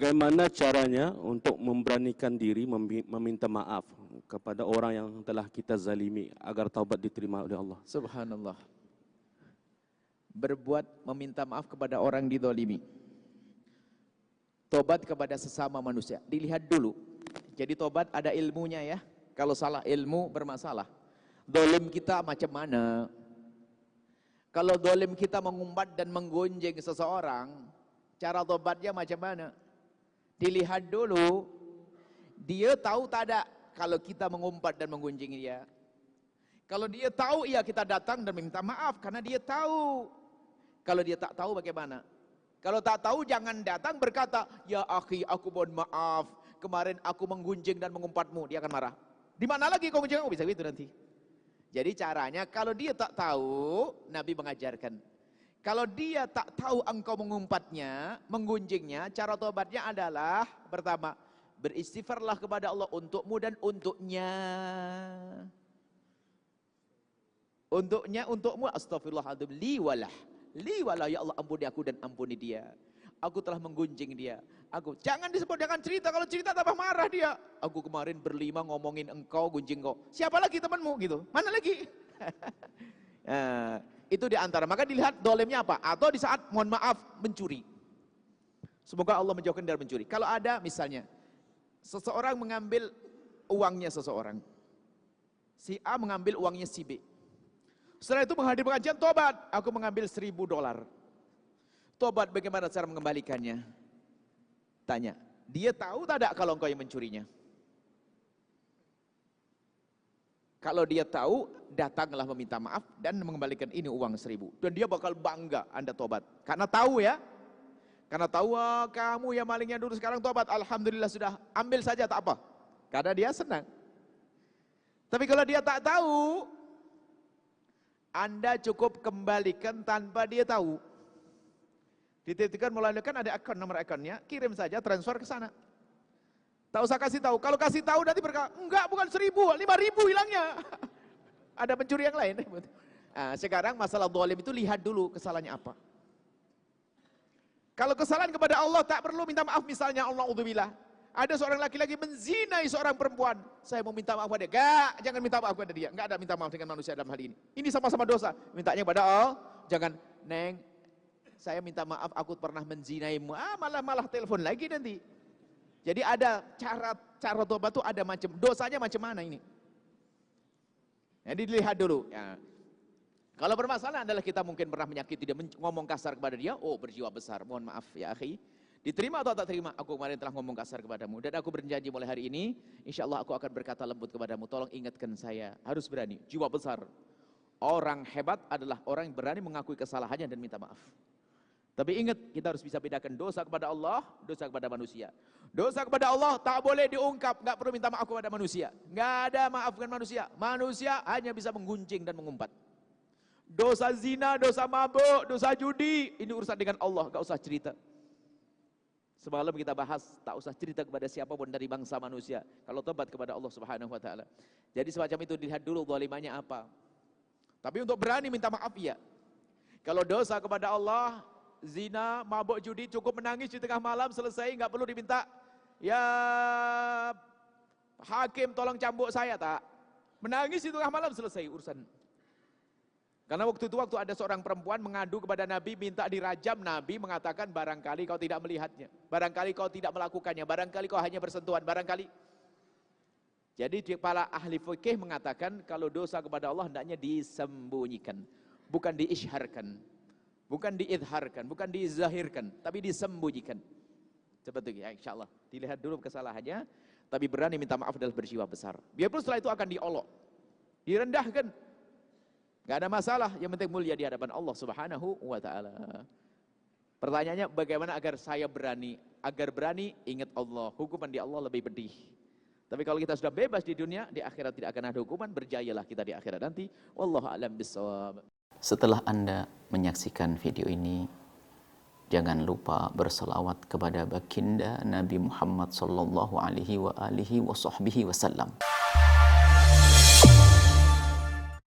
bagaimana caranya untuk memberanikan diri meminta maaf kepada orang yang telah kita zalimi agar taubat diterima oleh Allah? Subhanallah. Berbuat meminta maaf kepada orang dizalimi. Tobat kepada sesama manusia. Dilihat dulu. Jadi tobat ada ilmunya ya. Kalau salah ilmu bermasalah. Dolim kita macam mana? Kalau dolim kita mengumpat dan menggonjeng seseorang, cara tobatnya macam mana? Dilihat dulu. Dia tahu tak ada kalau kita mengumpat dan menggonjeng dia. Kalau dia tahu, ya kita datang dan meminta maaf karena dia tahu. Kalau dia tak tahu bagaimana? Kalau tak tahu jangan datang berkata, ya akhi aku mohon maaf, kemarin aku menggunjing dan mengumpatmu. Dia akan marah. Di mana lagi kau gunjing? Oh, bisa gitu nanti. Jadi caranya kalau dia tak tahu, Nabi mengajarkan. Kalau dia tak tahu engkau mengumpatnya, menggunjingnya, cara tobatnya adalah pertama, beristighfarlah kepada Allah untukmu dan untuknya. Untuknya, untukmu, astaghfirullahaladzim, li walah, ya Allah ampuni aku dan ampuni dia. Aku telah menggunjing dia. Jangan disebut, jangan cerita, kalau cerita tambah marah dia. Aku kemarin berlima ngomongin engkau, gunjing kau. Siapa lagi temanmu gitu? Mana lagi? Nah, itu diantara. Maka dilihat dolemnya apa? Atau di saat mohon maaf mencuri. Semoga Allah menjauhkan dari mencuri. Kalau ada misalnya, seseorang mengambil uangnya seseorang. Si A mengambil uangnya si B. Setelah itu menghadiri pengajian, tobat. Aku mengambil $1000. Tobat bagaimana cara mengembalikannya? Tanya. Dia tahu tak ada kalau engkau yang mencurinya? Kalau dia tahu, datanglah meminta maaf dan mengembalikan ini uang 1000. Dan dia bakal bangga Anda tobat. Karena tahu ya. Karena tahu, wah, kamu yang malingnya dulu sekarang tobat. Alhamdulillah sudah, ambil saja tak apa. Karena dia senang. Tapi kalau dia tak tahu, Anda cukup kembalikan tanpa dia tahu. Dititipkan melalui ada akun, nomor akunnya, kirim saja, transfer ke sana. Tak usah kasih tahu. Kalau kasih tahu nanti berkata, enggak bukan 1000, 5000 hilangnya. Ada pencuri yang lain. Nah, sekarang masalah zalim itu lihat dulu kesalahannya apa. Kalau kesalahan kepada Allah tak perlu minta maaf, misalnya Alhamdulillah. Ada seorang laki-laki menzinai seorang perempuan. Saya mau minta maaf kepada dia. Enggak, jangan minta maaf kepada dia. Enggak ada minta maaf dengan manusia dalam hal ini. Ini sama-sama dosa. Mintanya kepada Allah. Jangan, Neng, saya minta maaf aku pernah menzinaimu. Malah telepon lagi nanti. Jadi ada cara tobat itu ada macam, dosanya macam mana ini. Jadi dilihat dulu. Ya. Kalau bermasalah adalah kita mungkin pernah menyakiti dia, ngomong kasar kepada dia, oh berjiwa besar, mohon maaf ya akhi. Diterima atau tak terima? Aku kemarin telah ngomong kasar kepadamu. Dan aku berjanji mulai hari ini, insya Allah aku akan berkata lembut kepadamu. Tolong ingatkan saya, harus berani, jiwa besar. Orang hebat adalah orang yang berani mengakui kesalahannya dan minta maaf. Tapi ingat, kita harus bisa bedakan dosa kepada Allah, dosa kepada manusia. Dosa kepada Allah tak boleh diungkap, nggak perlu minta maaf kepada manusia. Nggak ada maafkan manusia. Manusia hanya bisa menggunjing dan mengumpat. Dosa zina, dosa mabuk, dosa judi, ini urusan dengan Allah, nggak usah cerita. Semalam kita bahas, tak usah cerita kepada siapapun dari bangsa manusia. Kalau tobat kepada Allah Subhanahu Wa Taala. Jadi semacam itu dilihat dulu zalimannya apa. Tapi untuk berani minta maaf ya. Kalau dosa kepada Allah, zina, mabuk, judi, cukup menangis di tengah malam selesai, nggak perlu diminta. Ya hakim tolong cambuk saya, tak. Menangis di tengah malam selesai urusan. Karena waktu itu ada seorang perempuan mengadu kepada Nabi, minta dirajam. Nabi mengatakan barangkali kau tidak melihatnya, barangkali kau tidak melakukannya, barangkali kau hanya bersentuhan, barangkali. Jadi para ahli fikih mengatakan kalau dosa kepada Allah hendaknya disembunyikan, bukan diisharkan, bukan diidharkan, bukan dizahirkan, tapi disembunyikan. Seperti itu ya, insya Allah. Dilihat dulu kesalahannya, tapi berani minta maaf adalah berjiwa besar. Biarpun setelah itu akan diolok, direndahkan. Gak ada masalah, yang penting mulia di hadapan Allah Subhanahu Wa Taala. Pertanyaannya bagaimana agar saya berani? Agar berani, ingat Allah, hukuman di Allah lebih pedih. Tapi kalau kita sudah bebas di dunia, di akhirat tidak akan ada hukuman, berjayalah kita di akhirat nanti. Wallahu a'lam bishawab. Setelah Anda menyaksikan video ini, jangan lupa berselawat kepada baginda Nabi Muhammad sallallahu alaihi wa alihi wa sahbihi wasallam.